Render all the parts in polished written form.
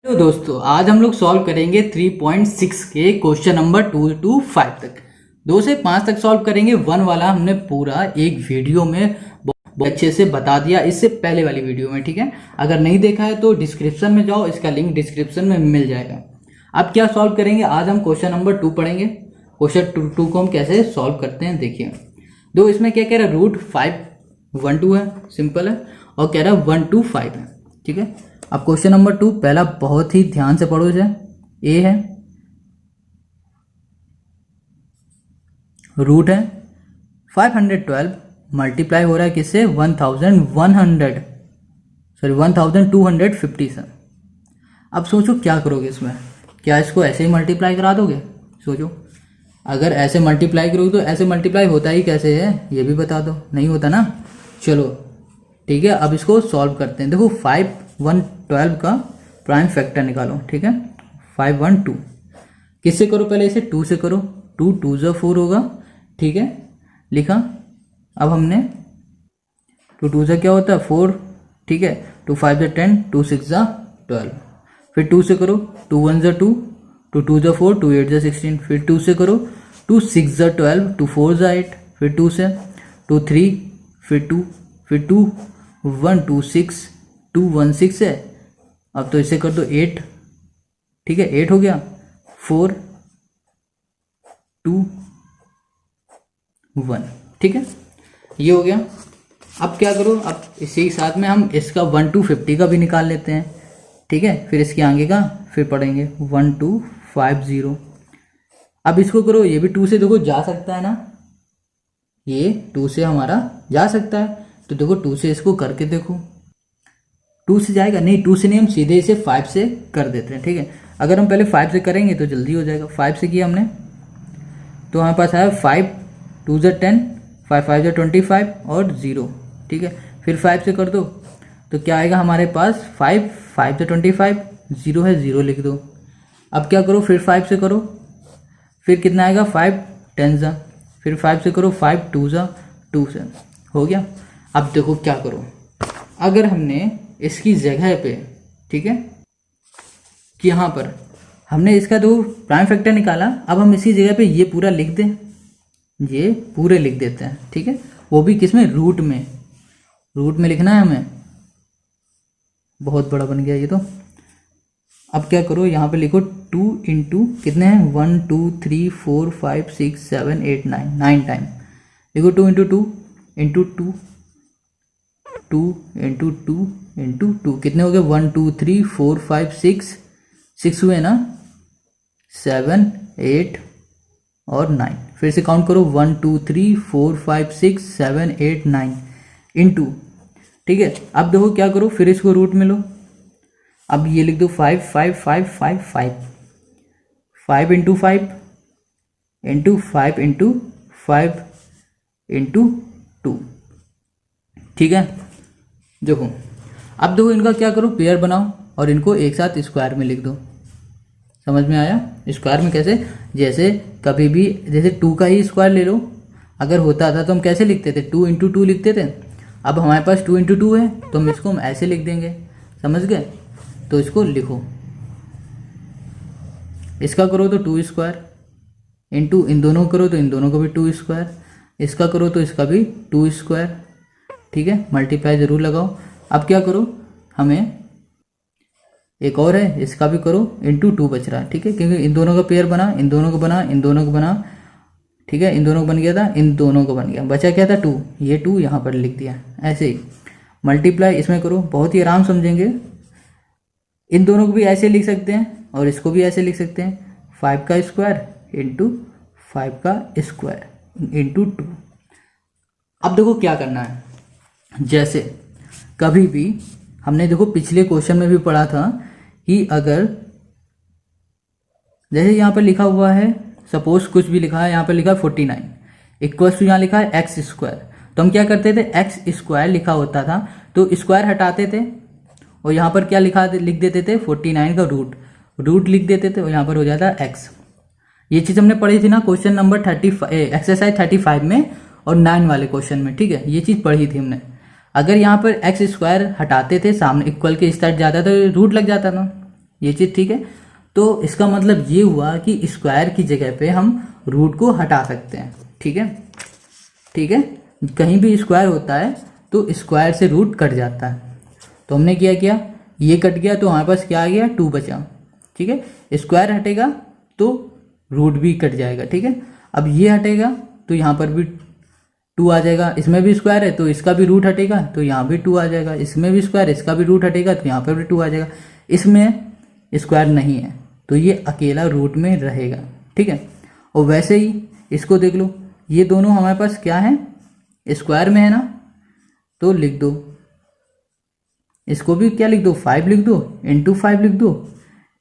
तो दोस्तों आज हम लोग सॉल्व करेंगे 3.6 के क्वेश्चन नंबर 2 to 5 तक। 2 से 5 तक सॉल्व करेंगे। 1 वाला हमने पूरा एक वीडियो में बहुत अच्छे से बता दिया इससे पहले वाली वीडियो में, ठीक है। अगर नहीं देखा है तो डिस्क्रिप्शन में जाओ, इसका लिंक डिस्क्रिप्शन में मिल जाएगा। अब क्या सॉल्व करेंगे, आज हम क्वेश्चन नंबर 2 पढ़ेंगे। क्वेश्चन 2 को हम कैसे सॉल्व करते हैं देखिए। दो इसमें क्या कह रहा है, रूट 5 1 2 है, सिंपल है, और कह रहा है 1 2 5 है, ठीक है। अब क्वेश्चन नंबर 2 पहला बहुत ही ध्यान से पढ़ो जाए। ए है, रूट है 512 मल्टीप्लाई हो रहा है किससे, 1250 से। अब सोचो क्या करोगे इसमें, क्या इसको ऐसे ही मल्टीप्लाई करा दोगे? सोचो, अगर ऐसे मल्टीप्लाई करोगे तो ऐसे मल्टीप्लाई होता ही कैसे है ये भी बता दो, नहीं होता ना। चलो ठीक है, अब इसको सॉल्व करते हैं। देखो 5 1 12 का प्राइम फैक्टर निकालो, ठीक है। 5 1 2 किससे करो, पहले इसे 2 से करो। 2 2 ज़ा 4 होगा, ठीक है, लिखा। अब हमने 2 2 ज़ा क्या होता है 4, ठीक है। 2 5 ज़ा 10, 2 6 ज़ा 12, फिर 2 से करो। 2 1 ज़ा 2, 2 2 ज़ा 4, 2 8 ज़ा 16, फिर 2 से करो। 2 6 ज़ा 12, 2 4 ज़ा 8, फिर 2 से 2 3, फिर 2, फिर 2 1 2 6, 2 1 6 है। अब तो इसे कर दो 8, ठीक है, 8 हो गया। 4 2 1, ठीक है, ये हो गया। अब क्या करो, अब इसी साथ में हम इसका 1 to 50 का भी निकाल लेते हैं, ठीक है। फिर इसके आगे का फिर पढ़ेंगे 1 2 5 0। अब इसको करो, ये भी 2 से देखो जा सकता है ना, ये 2 से हमारा जा सकता है, तो देखो 2 से इसको करके देखो। 2 से जाएगा नहीं, 2 से नहीं, हम सीधे इसे 5 से कर देते हैं, ठीक है। अगर हम पहले 5 से करेंगे तो जल्दी हो जाएगा। 5 से किया हमने तो हमारे पास आया 5 2 ज़ा 10, 5 5 ज़ा 25 और 0, ठीक है। फिर 5 से कर दो तो क्या आएगा हमारे पास, 5 5 ज़ा 25, 0 है, 0 लिख दो। अब क्या करो, फिर 5 से करो, फिर कितना आएगा 5 10 ज़ा, फिर 5 से करो, 5 2 ज़ा 2 से हो गया। अब देखो क्या करो, अगर हमने इसकी जगह पे, ठीक है, कि यहाँ पर हमने इसका दो प्राइम फैक्टर निकाला, अब हम इसी जगह पे ये पूरा लिख दें, ये पूरे लिख देते हैं, ठीक है। वो भी किस में, रूट में, रूट में लिखना है हमें। बहुत बड़ा बन गया ये तो। अब क्या करो, यहाँ पे लिखो 2 इंटू कितने हैं, 1 2 3 4 5 6 7 8 9, 9 टाइम लिखो। 2 इंटू 2 इंटू 2, 2 इंटू 2 इंटू 2 कितने हो गए, 1 2 3 4 5 6 हुए ना, 7 8 और 9। फिर से काउंट करो, 1 2 3 4 5 6 7 8 9 इंटू, ठीक है। अब देखो क्या करो, फिर इसको रूट में लो। अब ये लिख दो 5 5 5 5 5 5 इंटू 5 इंटू 5 इंटू 5 इंटू 2, ठीक है। देखो अब देखो इनका क्या करो, पेयर बनाओ और इनको एक साथ स्क्वायर में लिख दो। समझ में आया? स्क्वायर में कैसे, जैसे कभी भी जैसे 2 का ही स्क्वायर ले लो, अगर होता था तो हम कैसे लिखते थे, 2 इंटू 2 लिखते थे। अब हमारे पास 2 इंटू 2 है तो हम इसको हम ऐसे लिख देंगे, समझ गए। तो इसको लिखो, इसका करो तो 2 स्क्वायर इंटू इन दोनों करो तो इन दोनों को भी 2 स्क्वायर, इसका करो तो इसका भी 2 स्क्वायर, ठीक है। मल्टीप्लाई जरूर लगाओ। अब क्या करो, हमें एक और है, इसका भी करो, इंटू 2 बच रहा है, ठीक है, क्योंकि इन दोनों का पेयर बना, इन दोनों को बना, इन दोनों को बना, ठीक है। इन दोनों को बन गया था, इन दोनों को बन गया, बचा क्या था 2, ये 2 यहाँ पर लिख दिया। ऐसे ही मल्टीप्लाई इसमें करो, बहुत ही आराम समझेंगे। इन दोनों को भी ऐसे लिख सकते हैं और इसको भी ऐसे लिख सकते हैं, 5 का स्क्वायर इंटू 5 का स्क्वायर इंटू 2। अब देखो क्या करना है, जैसे कभी भी हमने देखो पिछले क्वेश्चन में भी पढ़ा था कि अगर जैसे यहाँ पर लिखा हुआ है, सपोज कुछ भी लिखा है, यहाँ पर लिखा है 49 इक्वल्स टू यहाँ लिखा है एक्स स्क्वायर, तो हम क्या करते थे, एक्स स्क्वायर लिखा होता था तो स्क्वायर हटाते थे और यहाँ पर क्या लिख देते थे, 49 का रूट लिख देते थे और यहाँ पर हो जाता है एक्स। ये चीज़ हमने पढ़ी थी ना क्वेश्चन नंबर 35 एक्सरसाइज 35 में और 9 वाले क्वेश्चन में, ठीक है, ये चीज़ पढ़ी थी हमने। अगर यहाँ पर एक्स स्क्वायर हटाते थे, सामने इक्वल के इस साइड जाता तो रूट लग जाता था, ये चीज़ ठीक है। तो इसका मतलब ये हुआ कि स्क्वायर की जगह पे हम रूट को हटा सकते हैं। ठीक है, ठीक है, कहीं भी स्क्वायर होता है तो स्क्वायर से रूट कट जाता है। तो हमने क्या किया, ये कट गया तो हमारे पास क्या आ गया, 2 बचा। ठीक है, स्क्वायर हटेगा तो रूट भी कट जाएगा। ठीक है, अब ये हटेगा तो यहाँ पर भी 2 आ जाएगा, इसमें भी स्क्वायर है तो इसका भी रूट हटेगा तो यहाँ भी 2 आ जाएगा, इसमें भी स्क्वायर इसका भी रूट हटेगा तो यहाँ पर भी 2 आ जाएगा। इसमें स्क्वायर नहीं है तो ये अकेला रूट में रहेगा। ठीक है, और वैसे ही इसको देख लो, ये दोनों हमारे पास क्या है, स्क्वायर में है ना, तो लिख दो, इसको भी क्या लिख दो, 5 लिख दो, इंटू 5 लिख दो,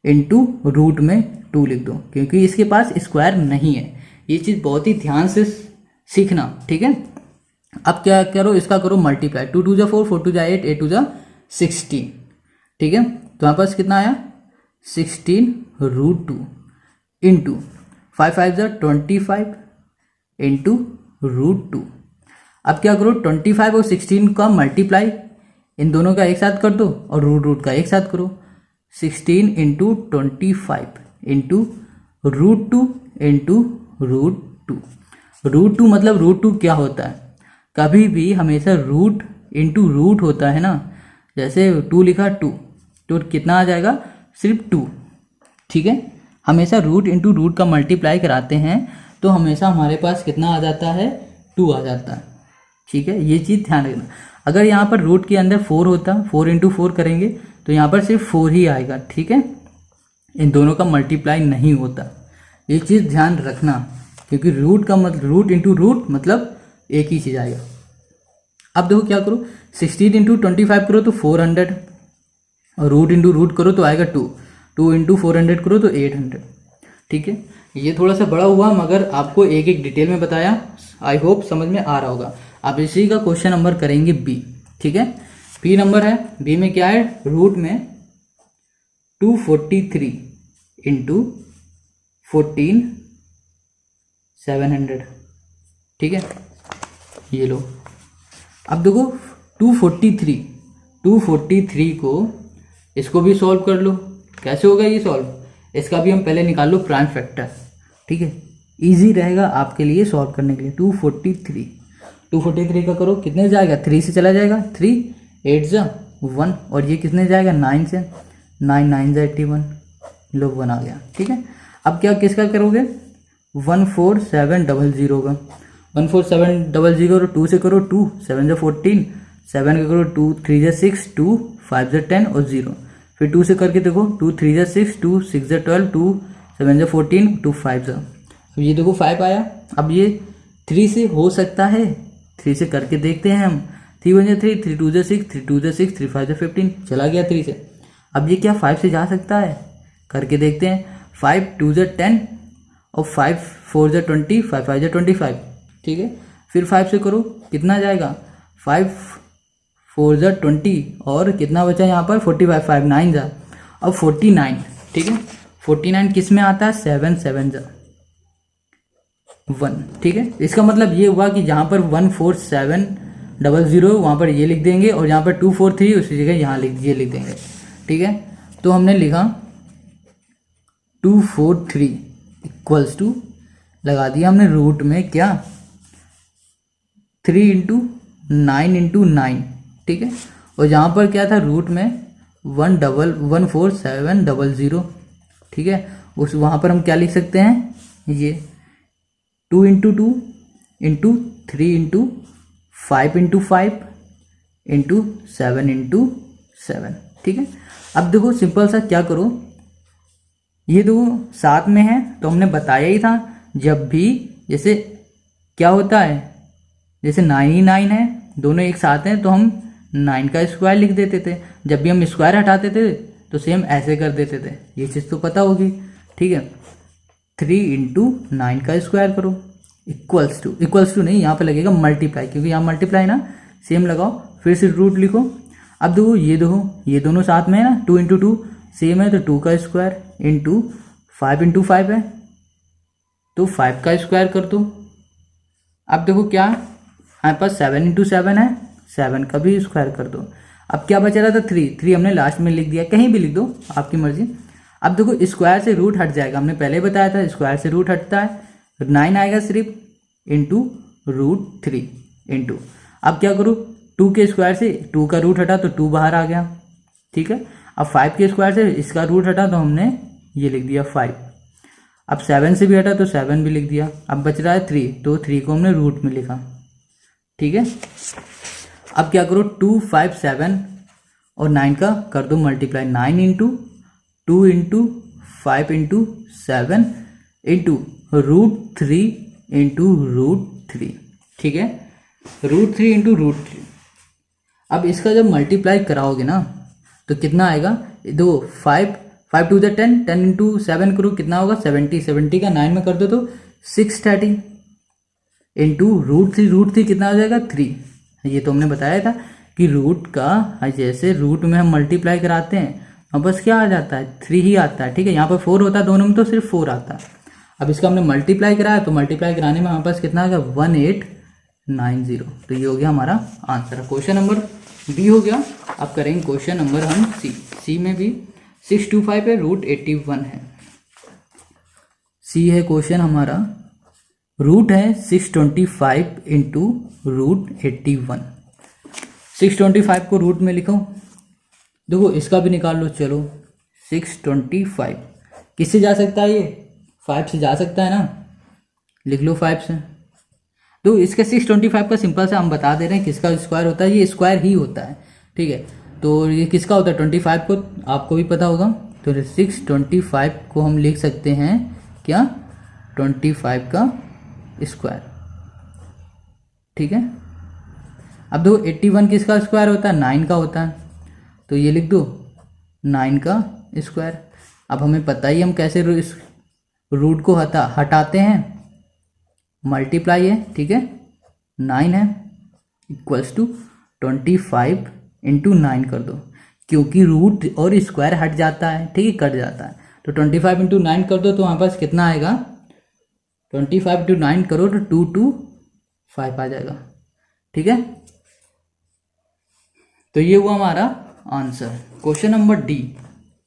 इंटू रूट में 2 लिख दो, क्योंकि इसके पास स्क्वायर नहीं है। ये चीज़ बहुत ही ध्यान से सीखना। ठीक है, अब क्या करो, इसका करो मल्टीप्लाई, 2 2 जा 4, 4 2 जा 8, 8 2 जा 16। ठीक है, तो हमारे पास कितना आया, 16 रूट 2 इंटू 5 5 जा 25 इंटू रूट 2। अब क्या करो, 25 और 16 का मल्टीप्लाई इन दोनों का एक साथ कर दो और रूट का एक साथ करो। 16 into 25 into root 2 into root 2। Root 2 मतलब रूट 2 क्या होता है, कभी भी हमेशा रूट इंटू रूट होता है ना, जैसे 2 लिखा 2 तो कितना आ जाएगा, सिर्फ 2। ठीक है, हमेशा रूट इंटू रूट का मल्टीप्लाई कराते हैं तो हमेशा हमारे पास कितना आ जाता है, 2 आ जाता है। ठीक है, ये चीज़ ध्यान रखना। अगर यहाँ पर रूट के अंदर 4 होता, 4 इंटू 4 करेंगे तो यहाँ पर सिर्फ 4 ही आएगा। ठीक है, इन दोनों का मल्टीप्लाई नहीं होता, ये चीज़ ध्यान रखना, क्योंकि रूट का मतलब रूट इंटू रूट मतलब एक ही चीज़ आएगा। अब देखो क्या करो, 16 इंटू 25 करो तो 400, और रूट इंटू रूट करो तो आएगा 2, 2 इंटू 400 करो तो 800। ठीक है, ये थोड़ा सा बड़ा हुआ मगर आपको एक एक डिटेल में बताया, आई होप समझ में आ रहा होगा। आप इसी का क्वेश्चन नंबर करेंगे बी। ठीक है, बी नंबर है, बी में क्या है, रूट में 243 इंटू 14 700। ठीक है, ये लो। अब देखो 243 को इसको भी सॉल्व कर लो। कैसे होगा ये सॉल्व, इसका भी हम पहले निकाल लो प्राइम फैक्टर। ठीक है, इजी रहेगा आपके लिए सॉल्व करने के लिए। 243 का करो, कितने जाएगा, 3 से चला जाएगा, 3 8 जा 1, और ये कितने जाएगा, 9 से, 9 9 जा 81, लो 1 आ गया। ठीक है, अब क्या किसका करोगे, 14700 का, 14700 और 2 से करो, 2 7 जा 14, 7 का करो, 2 3 जा 6, 2 5 जा 10 और 0, फिर 2 से करके देखो, 2 3 जा 6, 2 6 जा 12, 2 7 जा 14, 2 5 जा, अब ये देखो 5 आया। अब ये 3 से हो सकता है, 3 से करके देखते हैं हम, 3 1 जा 3, 3 2 जा 6, 3 2 जा 6, 3 5 जा 15, चला गया 3 से। अब ये क्या 5 से जा सकता है, करके देखते हैं, 5 2 जा 10 और 5 4 जा 20, 5 5 जा 25। ठीक है, फिर 5 से करो, कितना जाएगा, 5 4 जा 20 और कितना बचा यहाँ पर 45, 5 9 जा, अब 49। ठीक है, 49 किस में आता है, 7 7 जा 1। ठीक है, इसका मतलब ये हुआ कि जहाँ पर 14700 वहाँ पर ये लिख देंगे, और यहाँ पर 243 उसी जगह यहाँ ये लिख देंगे। ठीक है, तो हमने लिखा 243 इक्वल्स टू, लगा दिया हमने रूट में क्या, 3 इंटू 9 इंटू 9। ठीक है, और जहाँ पर क्या था रूट में 14700। ठीक है, उस वहाँ पर हम क्या लिख सकते हैं, ये 2 into 2 into 3 into 5 into 5 into 7 into 7। ठीक है, अब देखो सिंपल सा क्या करो, ये दो साथ में है तो हमने बताया ही था, जब भी जैसे क्या होता है, जैसे 9 ही 9 है, दोनों एक साथ हैं तो हम 9 का स्क्वायर लिख देते थे, जब भी हम स्क्वायर हटाते थे तो सेम ऐसे कर देते थे, ये चीज़ तो पता होगी। ठीक है, 3 इंटू 9 का स्क्वायर करो इक्वल्स टू नहीं, यहाँ पे लगेगा मल्टीप्लाई, क्योंकि यहाँ मल्टीप्लाई ना, सेम लगाओ, फिर से रूट लिखो। अब देखो ये दोनों साथ में है ना, 2 इंटू 2 सेम है तो 2 का स्क्वायर इंटू 5 इंटू 5 है तो 5 का स्क्वायर कर दो। अब देखो क्या हमारे पास 7 इंटू 7 है, 7 का भी स्क्वायर कर दो। अब क्या बचा रहा था, 3 हमने लास्ट में लिख दिया, कहीं भी लिख दो आपकी मर्जी, अब देखो स्क्वायर से रूट हट जाएगा, हमने पहले बताया था स्क्वायर से रूट हटता है, 9 आएगा सिर्फ, इंटू √3 इंटू, अब क्या करूँ 2 के स्क्वायर से 2 का रूट हटा तो 2 बाहर आ गया, ठीक है। अब 5 के स्क्वायर से इसका रूट हटा तो हमने ये लिख दिया 5। अब 7 से भी हटा तो 7 भी लिख दिया। अब बच रहा है 3, तो 3 को हमने रूट में लिखा, ठीक है। अब क्या करो 2, 5, 7 और 9 का कर दो multiply, 9 into 2 into 5 into 7 into √3 into √3, ठीक है, √3 इंटू √3। अब इसका जब मल्टीप्लाई कराओगे ना तो कितना आएगा, दो 5 2 10, 10 इंटू 7 करो कितना होगा 70, 70 का 9 में कर दो तो 630 इंटू √3 कितना हो जाएगा 3। ये तो हमने बताया था कि रूट का जैसे रूट में हम मल्टीप्लाई कराते हैं और बस क्या आ जाता है 3 ही आता है, ठीक है। यहाँ पर 4 होता है दोनों में तो सिर्फ 4 आता है। अब इसका हमने मल्टीप्लाई कराया तो मल्टीप्लाई कराने में हमारे पास कितना आ गया 1890, तो ये हो गया हमारा आंसर। क्वेश्चन नंबर बी हो गया। अब करेंगे क्वेश्चन नंबर हम सी में भी 625 है, √81 है। सी है क्वेश्चन हमारा, रूट है 625 इंटू √81। 625 को रूट में लिखो, देखो इसका भी निकाल लो, चलो 625 किससे जा सकता है, ये 5 से जा सकता है ना, लिख लो 5 से। तो इसका 625 का सिंपल से हम बता दे रहे हैं किसका स्क्वायर होता है, ये स्क्वायर ही होता है, ठीक है। तो ये किसका होता है 25 को आपको भी पता होगा, तो 625 को हम लिख सकते हैं क्या 25 का स्क्वायर, ठीक है। अब दो 81 किसका स्क्वायर होता है 9 का होता है, तो ये लिख दो 9 का स्क्वायर। अब हमें पता ही हम कैसे रूट को हटाते हैं, मल्टीप्लाई है, ठीक है, 9 है इक्वल्स टू 25 इंटू 9 कर दो, क्योंकि रूट और स्क्वायर हट जाता है, ठीक है, कट जाता है। तो 25 इंटू 9 कर दो तो हमारे पास कितना आएगा, 25 इंटू 9 करो तो 225 आ जाएगा, ठीक है। तो ये हुआ हमारा answer. Question number D,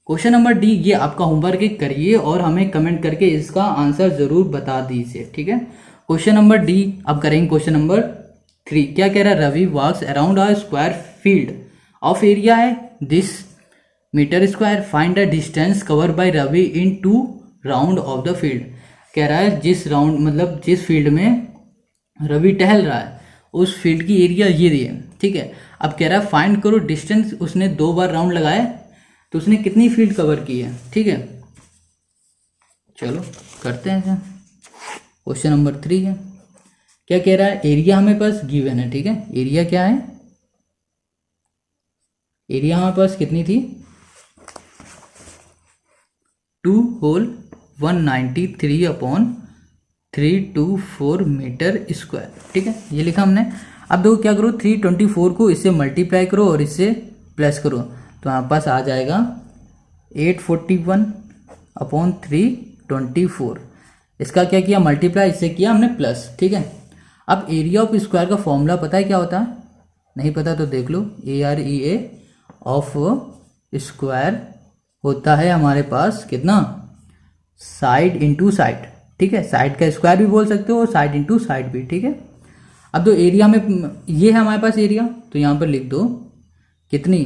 question number D ये आपका होमवर्क करिए और हमें कमेंट करके इसका आंसर जरूर बता दीजिए, ठीक है। क्वेश्चन नंबर डी अब करेंगे क्वेश्चन नंबर 3। क्या कह रहा है, Ravi walks around a square field of area है this metre square, find the distance cover by Ravi in 2 round of the field. कह रहा है जिस राउंड मतलब जिस फील्ड में रवि टहल रहा है उस फील्ड की एरिया ये दी है, ठीक है। अब कह रहा है फाइंड करो डिस्टेंस, उसने 2 बार राउंड लगाया तो उसने कितनी फील्ड कवर की है, ठीक है। चलो करते हैं। क्वेश्चन नंबर 3 है, क्या कह रहा है, एरिया हमें पास गिवन है, ठीक है। एरिया क्या है, एरिया हमारे पास कितनी थी 2 होल 193/324 मीटर स्क्वायर, ठीक है, ये लिखा हमने। अब देखो क्या करो 324 को इससे मल्टीप्लाई करो और इससे प्लस करो तो हमारे पास आ जाएगा 841/324। इसका क्या किया मल्टीप्लाई, इससे किया हमने प्लस, ठीक है। अब एरिया ऑफ स्क्वायर का फॉर्मूला पता है क्या होता है, नहीं पता तो देख लो, AREA ऑफ स्क्वायर होता है हमारे पास कितना, साइड इंटू साइड, ठीक है। साइड का स्क्वायर भी बोल सकते हो और साइड इंटू साइड भी, ठीक है। अब तो एरिया में ये है हमारे पास एरिया, तो यहाँ पर लिख दो कितनी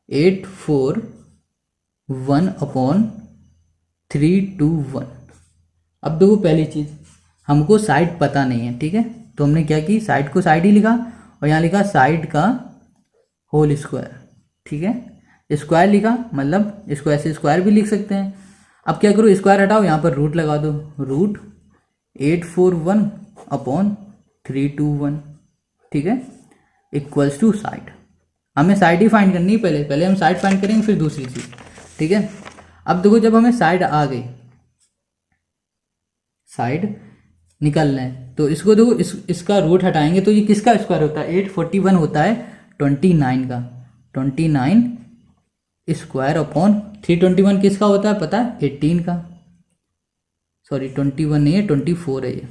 841/321। अब देखो पहली चीज़ हमको साइड पता नहीं है, ठीक है, तो हमने क्या की साइड को साइड ही लिखा और यहाँ लिखा साइड का होल स्क्वायर, ठीक है। स्क्वायर लिखा मतलब इसको ऐसे स्क्वायर भी लिख सकते हैं। अब क्या करो स्क्वायर हटाओ, यहाँ पर रूट लगा दो, रूट 841/321, ठीक है, इक्वल्स टू साइड। हमें साइड ही फाइंड करनी है, पहले हम साइड फाइंड करेंगे फिर दूसरी चीज़, ठीक है। अब देखो जब हमें साइड आ गई, साइड निकलना है तो इसको देखो इसका रूट हटाएंगे तो ये किसका स्क्वायर होता है 841 होता है 29 का, 29 स्क्वायर अपॉन 321 किसका होता है पता है 18 का, सॉरी 21 नहीं है 24 है, ये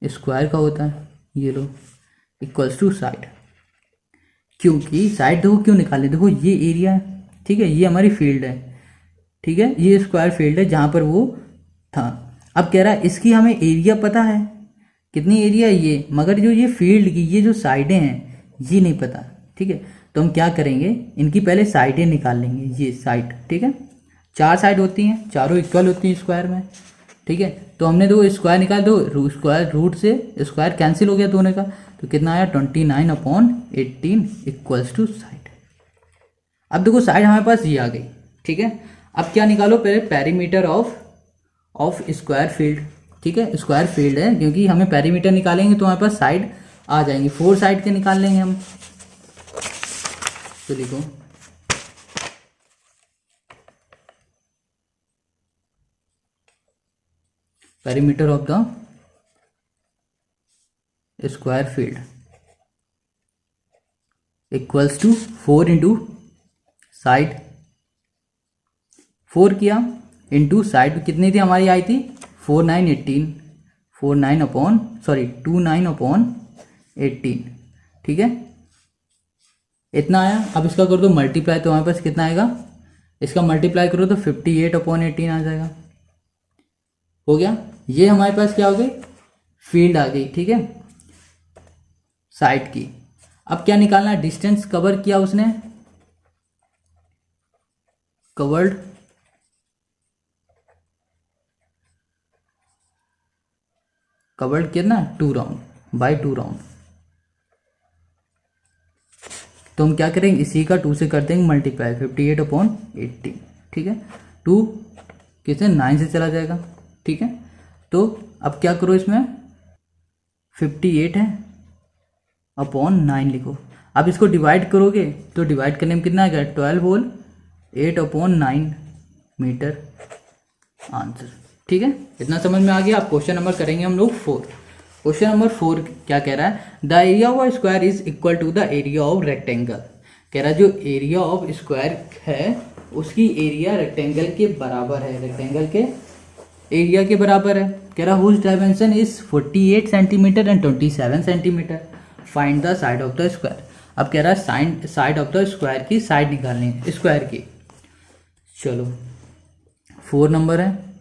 स्क्वायर का होता है, ये लो इक्वल्स टू साइड। क्योंकि साइड देखो क्यों निकाले, देखो ये एरिया है, ठीक है, ये हमारी फील्ड है, ठीक है, ये स्क्वायर फील्ड है जहाँ पर वो था। अब कह रहा है इसकी हमें एरिया पता है, कितनी एरिया है ये, मगर जो ये फील्ड की ये जो साइडें हैं ये नहीं पता। ठीक है, तो हम क्या करेंगे, इनकी पहले साइडें निकाल लेंगे, ये साइड। ठीक है, 4 साइड होती हैं, चारों इक्वल होती हैं स्क्वायर में। ठीक है, तो हमने दो स्क्वायर निकाल, दो स्क्वायर रूट से स्क्वायर कैंसिल हो गया दोनों का, तो कितना आया 29/18 इक्वल्स टू साइड। अब देखो साइड हमारे पास ये आ गई। ठीक है, अब क्या निकालो, पहले पेरीमीटर ऑफ स्क्वायर फील्ड। ठीक है, स्क्वायर फील्ड है क्योंकि हमें पेरीमीटर निकालेंगे तो हमारे पास साइड आ जाएंगे, 4 साइड के निकाल लेंगे हम। तो लिखो perimeter of the square field equals to 4 into side, 4 किया इंटू साइड कितनी थी हमारी आई थी 29/18। ठीक है, इतना आया। अब इसका कर दो मल्टीप्लाई, तो हमारे पास कितना आएगा, इसका मल्टीप्लाई करो तो 58/18 आ जाएगा। हो गया, ये हमारे पास क्या हो गई, फील्ड आ गई। ठीक है, साइड की। अब क्या निकालना है, डिस्टेंस कवर किया उसने, कवर्ड कितना 2 राउंड बाय 2 राउंड। तो हम क्या करेंगे, इसी का 2 से कर देंगे मल्टीप्लाई, 58/18। ठीक है, 2 किससे 9 से चला जाएगा। ठीक है, तो अब क्या करो, इसमें 58 है अपॉन 9 लिखो। अब इसको डिवाइड करोगे तो डिवाइड करने में कितना आएगा, 12 होल 8/9 मीटर आंसर। ठीक है, इतना समझ में आ गया। अब क्वेश्चन नंबर करेंगे हम लोग 4। क्वेश्चन नंबर 4 क्या कह रहा है, the area of square is equal to the area of rectangle. कह रहा है जो एरिया ऑफ स्क्वायर है उसकी एरिया रेक्टेंगल के बराबर है, रेक्टेंगल के एरिया के बराबर है। कह रहा whose dimension is 48 centimetre and 27 centimetre, find the side of the square. अब कह रहा है साइड ऑफ द स्क्वायर की साइड निकालनी है स्क्वायर की। चलो 4 नंबर है,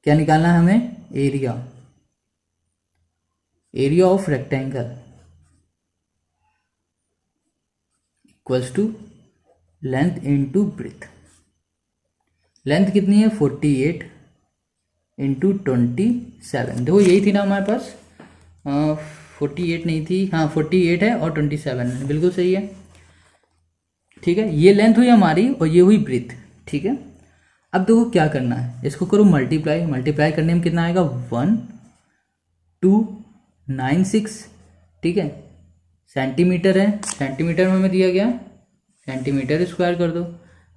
क्या निकालना है हमें, area of rectangle equals to length into breadth. Length कितनी है 48 इंटू 27। देखो यही थी ना हमारे पास, 48 नहीं थी, हाँ 48 है और 27 है, बिल्कुल सही है। ठीक है, ये लेंथ हुई हमारी और ये हुई ब्रेथ। ठीक है, अब देखो क्या करना है, इसको करो मल्टीप्लाई, मल्टीप्लाई करने में कितना आएगा 1296। ठीक है, सेंटीमीटर है, सेंटीमीटर में हमें दिया गया, सेंटीमीटर स्क्वायर कर दो,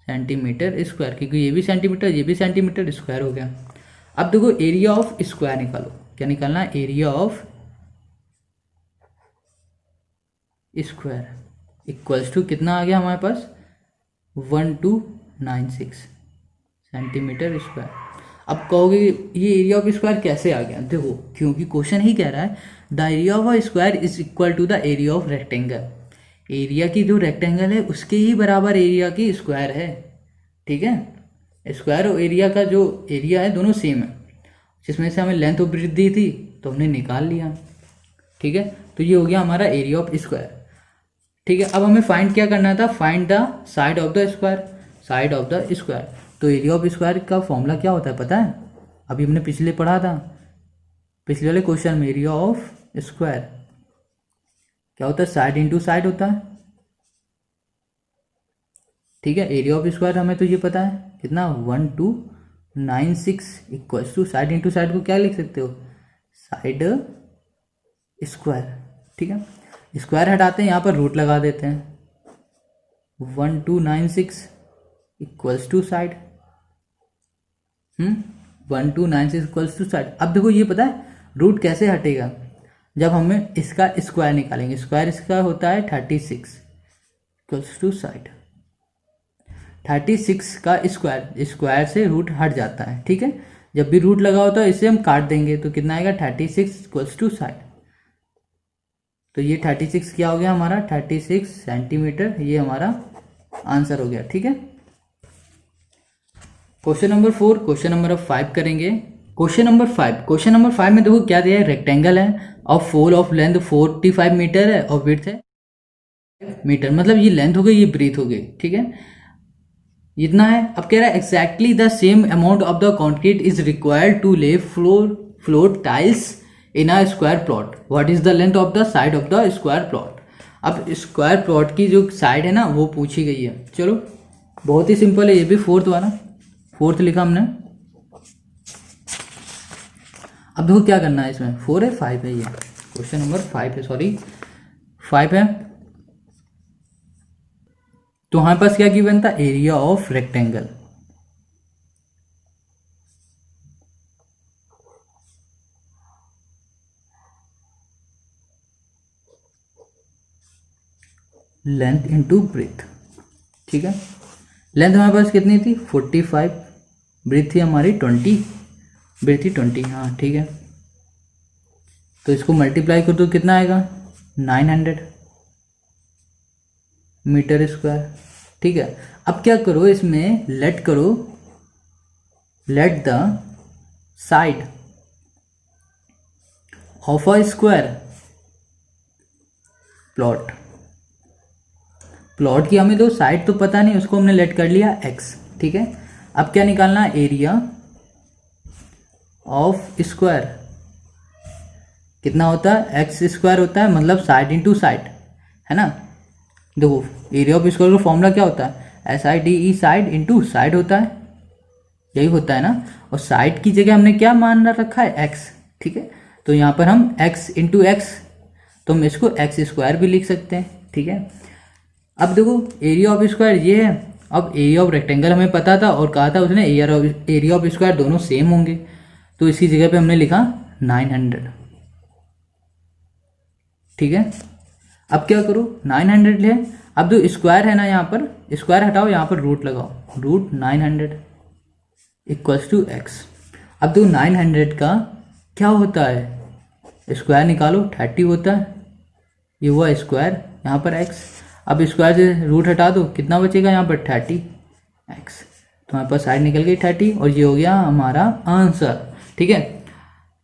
सेंटीमीटर स्क्वायर, क्योंकि ये भी सेंटीमीटर ये भी सेंटीमीटर स्क्वायर हो गया। अब देखो एरिया ऑफ स्क्वायर निकालो, क्या निकालना है, area of square equals to कितना आ गया हमारे पास 1296 सेंटीमीटर स्क्वायर। अब कहोगे ये एरिया ऑफ स्क्वायर कैसे आ गया, देखो क्योंकि क्वेश्चन ही कह रहा है the area of square is equal to the area of rectangle. Area की जो रेक्टेंगल है उसके ही बराबर एरिया की स्क्वायर है। ठीक है, स्क्वायर और एरिया का जो एरिया है दोनों सेम है, जिसमें से हमें लेंथ और ब्रेथ दी थी तो हमने निकाल लिया। ठीक है, तो ये हो गया हमारा एरिया ऑफ स्क्वायर। ठीक है, अब हमें फाइंड क्या करना था, find the side of the square, side of the square. तो एरिया ऑफ स्क्वायर का फॉर्मूला क्या होता है पता है, अभी हमने पिछले पढ़ा था, पिछले वाले क्वेश्चन में एरिया ऑफ स्क्वायर क्या होता है, साइड इंटू साइड होता है। ठीक है, एरिया ऑफ स्क्वायर हमें तो ये पता है कितना 1296 equals to side into side को क्या लिख सकते हो, साइड स्क्वायर। ठीक है, स्क्वायर हटाते हैं, यहाँ पर रूट लगा देते हैं, 1296 equals to side, 1296 equals to side. अब देखो ये पता है रूट कैसे हटेगा, जब हमें इसका स्क्वायर निकालेंगे, स्क्वायर इसका होता है 36 इक्वल्स टू साइड। 36 का स्क्वायर, स्क्वायर से रूट हट जाता है। ठीक है, जब भी रूट लगा होता है इसे हम काट देंगे तो कितना आएगा 36 इक्वल्स टू साइड। तो ये 36 क्या हो गया हमारा 36 सेंटीमीटर, ये हमारा आंसर हो गया। ठीक है, क्वेश्चन नंबर 4, क्वेश्चन नंबर 5 करेंगे। क्वेश्चन नंबर 5 में देखो क्या दिया है, रेक्टेंगल है और फोल ऑफ लेंथ 45 मीटर है और विड्थ है मीटर, मतलब ये लेंथ हो गई, ये ब्रीथ हो गई, ठीक है, इतना है। अब कह रहा है exactly the same amount of the concrete is required to lay floor tiles in a square plot, what is the length of the side of the square plot. अब स्क्वायर प्लॉट की जो साइड है ना वो पूछी गई है। चलो बहुत ही सिंपल है, ये भी फोर्थ वाला, फोर्थ लिखा हमने। अब देखो क्या करना है इसमें, 4 है 5 है, ये क्वेश्चन नंबर 5 है, सॉरी 5 है। तो हमारे पास क्या गिवन था, area of rectangle, length into breadth, ठीक है। लेंथ हमारे पास कितनी थी 45, ब्रेथ थी हमारी 20, ब्रेथ थी 20, हाँ ठीक है। तो इसको मल्टीप्लाई कर दो, कितना आएगा 900 मीटर स्क्वायर, ठीक है। अब क्या करो इसमें let the side of a square plot की हमें तो साइड तो पता नहीं, उसको हमने लेट कर लिया x, ठीक है। अब क्या निकालना, एरिया ऑफ स्क्वायर कितना होता है, x स्क्वायर होता है, मतलब साइड इंटू साइड, है ना। देखो एरिया ऑफ स्क्वायर का फॉर्मूला क्या होता है, SIDE साइड इंटू साइड होता है, यही होता है ना। और साइड की जगह हमने क्या मान रखा है x, ठीक है। तो यहाँ पर हम x इंटू एक्स, तो हम इसको x स्क्वायर भी लिख सकते हैं, ठीक है। अब देखो एरिया ऑफ स्क्वायर ये है, अब एरिया ऑफ रेक्टेंगल हमें पता था और कहा था उसने एरिया ऑफ स्क्वायर दोनों सेम होंगे, तो इसी जगह पे हमने लिखा 900, ठीक है। अब क्या करो 900 ले, अब जो स्क्वायर है ना यहाँ पर स्क्वायर हटाओ, यहाँ पर रूट लगाओ, रूट 900 इक्वल्स टू एक्स। अब जो 900 का क्या होता है, स्क्वायर निकालो 30 होता है, ये हुआ स्क्वायर, यहाँ पर एक्स। अब स्क्वायर से रूट हटा दो, कितना बचेगा यहाँ पर 30 एक्स, तो हमारे पास साइड निकल गई 30 और ये हो गया हमारा आंसर, ठीक है।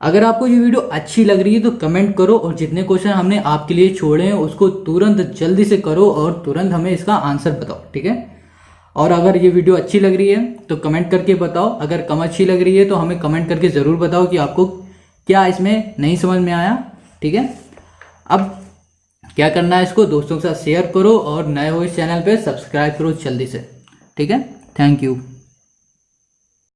अगर आपको ये वीडियो अच्छी लग रही है तो कमेंट करो और जितने क्वेश्चन हमने आपके लिए छोड़े हैं उसको तुरंत जल्दी से करो और तुरंत हमें इसका आंसर बताओ, ठीक है। और अगर ये वीडियो अच्छी लग रही है तो कमेंट करके बताओ, अगर कम अच्छी लग रही है तो हमें कमेंट करके ज़रूर बताओ कि आपको क्या इसमें नहीं समझ में आया, ठीक है। अब क्या करना है, इसको दोस्तों के साथ शेयर करो और नए हो इस चैनल पे सब्सक्राइब करो जल्दी से, ठीक है। Thank you.